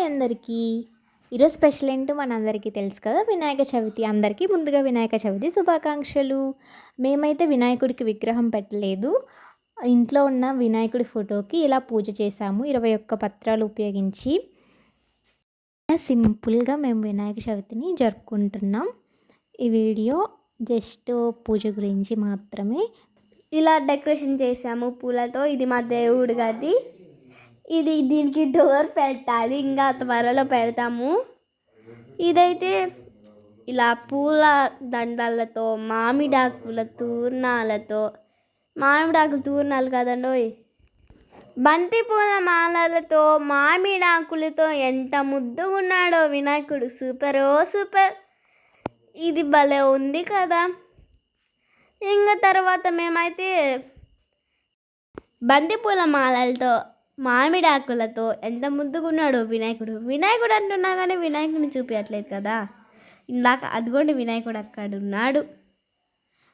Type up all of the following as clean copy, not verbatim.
Hi అందరికీ. ఈరోజు special ఏంటో మనందరికీ తెలుసు కదా, వినాయక చవితి. అందరికీ ముందుగా వినాయక చవితి శుభాకాంక్షలు. మేమైతే వినాయకుడికి విగ్రహం పెట్టలేదు, ఇంట్లో ఉన్న వినాయకుడి ఫోటోకి ఇలా పూజ చేశాము 21 పత్రాలు ఉపయోగించి. సింపుల్గా మేము వినాయక చవితిని జరుపుకుంటున్నాం. ఈ వీడియో జస్ట్ పూజ గురించి మాత్రమే. ఇలా డెకరేషన్ చేసాము పూలతో. ఇది మా దేవుడి గది. దీనికి డోర్ పెట్టాలి, ఇంకా త్వరలో పెడతాము. ఇదైతే ఇలా పూల దండలతో, మామిడాకుల తూర్ణాలతో, మామిడాకులు తూర్ణాలు కదండోయ్, బంతి పూల మాలలతో, మామిడాకులతో ఎంత ముద్దుగా ఉన్నాడో వినాయకుడు. సూపరో సూపర్. ఇది భలే ఉంది కదా. ఇంకా తర్వాత మేమైతే బంతి పూల మాలలతో, మామిడాకులతో ఎంత ముద్దుగా ఉన్నాడో వినాయకుడు. వినాయకుడు అంటున్నా కానీ వినాయకుడిని చూపించట్లేదు కదా. ఇందాక అదిగోండి వినాయకుడు అక్కడ ఉన్నాడు.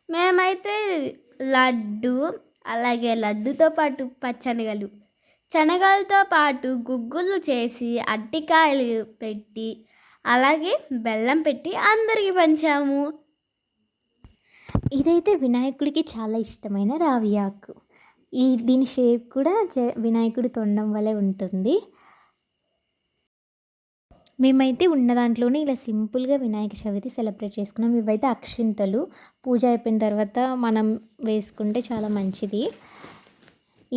మేమైతే లడ్డు, అలాగే లడ్డుతో పాటు పచ్చనగలు, శనగలతో పాటు గుగ్గులు చేసి, అట్టికాయలు పెట్టి, అలాగే బెల్లం పెట్టి అందరికీ పంచాము. ఇదైతే వినాయకుడికి చాలా ఇష్టమైన రావి ఆకు. దీని షేప్ కూడా వినాయకుడి తొండం వలె ఉంటుంది. మేమైతే ఉన్న దాంట్లోనే ఇలా సింపుల్గా వినాయక చవితి సెలబ్రేట్ చేసుకున్నాం. ఇవైతే అక్షింతలు, పూజ అయిపోయిన తర్వాత మనం వేసుకుంటే చాలా మంచిది.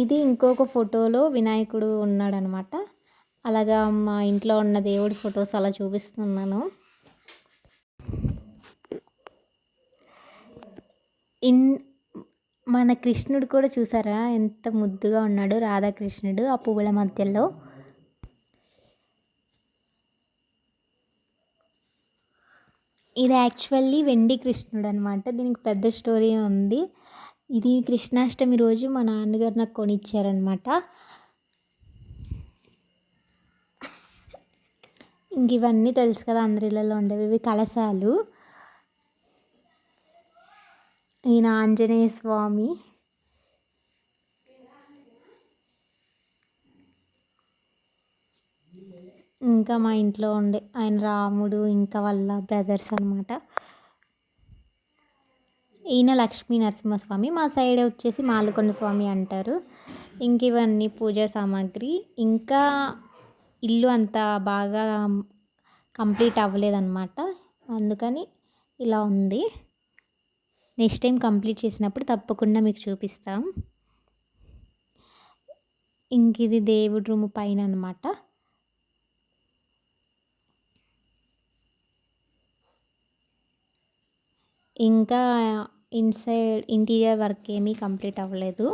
ఇది ఇంకొక ఫోటోలో వినాయకుడు ఉన్నాడనమాట. అలాగా మా ఇంట్లో ఉన్న దేవుడి ఫొటోస్ అలా చూపిస్తున్నాను. మన కృష్ణుడు కూడా చూసారా ఎంత ముద్దుగా ఉన్నాడు, రాధాకృష్ణుడు ఆ పువ్వుల మధ్యలో. ఇది యాక్చువల్లీ వెండి కృష్ణుడు అనమాట. దీనికి పెద్ద స్టోరీ ఉంది. ఇది కృష్ణాష్టమి రోజు మా నాన్నగారు నాకు కొనిచ్చారనమాట. ఇంక ఇవన్నీ తెలుసు కదా అందరి ఇళ్ళలో ఉండేవి. ఇవి కలశాలు. ఈయన ఆంజనేయ స్వామి. ఇంకా మా ఇంట్లో ఉండే ఆయన రాముడు, ఇంకా వాళ్ళ బ్రదర్స్ అనమాట. ఈయన లక్ష్మీ నరసింహస్వామి. మా సైడ్ వచ్చేసి మాలకొండ స్వామి అంటారు. ఇంక ఇవన్నీ పూజా సామాగ్రి. ఇంకా ఇల్లు అంత బాగా కంప్లీట్ అవ్వలేదన్నమాట, అందుకని ఇలా ఉంది. నెక్స్ట్ టైం కంప్లీట్ చేసినప్పుడు తప్పకుండా మీకు చూపిస్తాం. ఇంక ఇది దేవుడి రూమ్ పైన అనమాట. ఇంకా ఇన్సైడ్ ఇంటీరియర్ వర్క్ ఏమీ కంప్లీట్ అవ్వలేదు.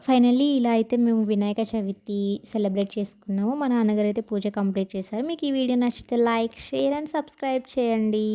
ఫైనల్లీ ఇలా అయితే మేము వినాయక చవితి సెలబ్రేట్ చేసుకున్నాము. మా నాన్నగారు అయితే పూజ కంప్లీట్ చేశారు. మీకు ఈ వీడియో నచ్చితే లైక్, షేర్ అండ్ సబ్స్క్రైబ్ చేయండి.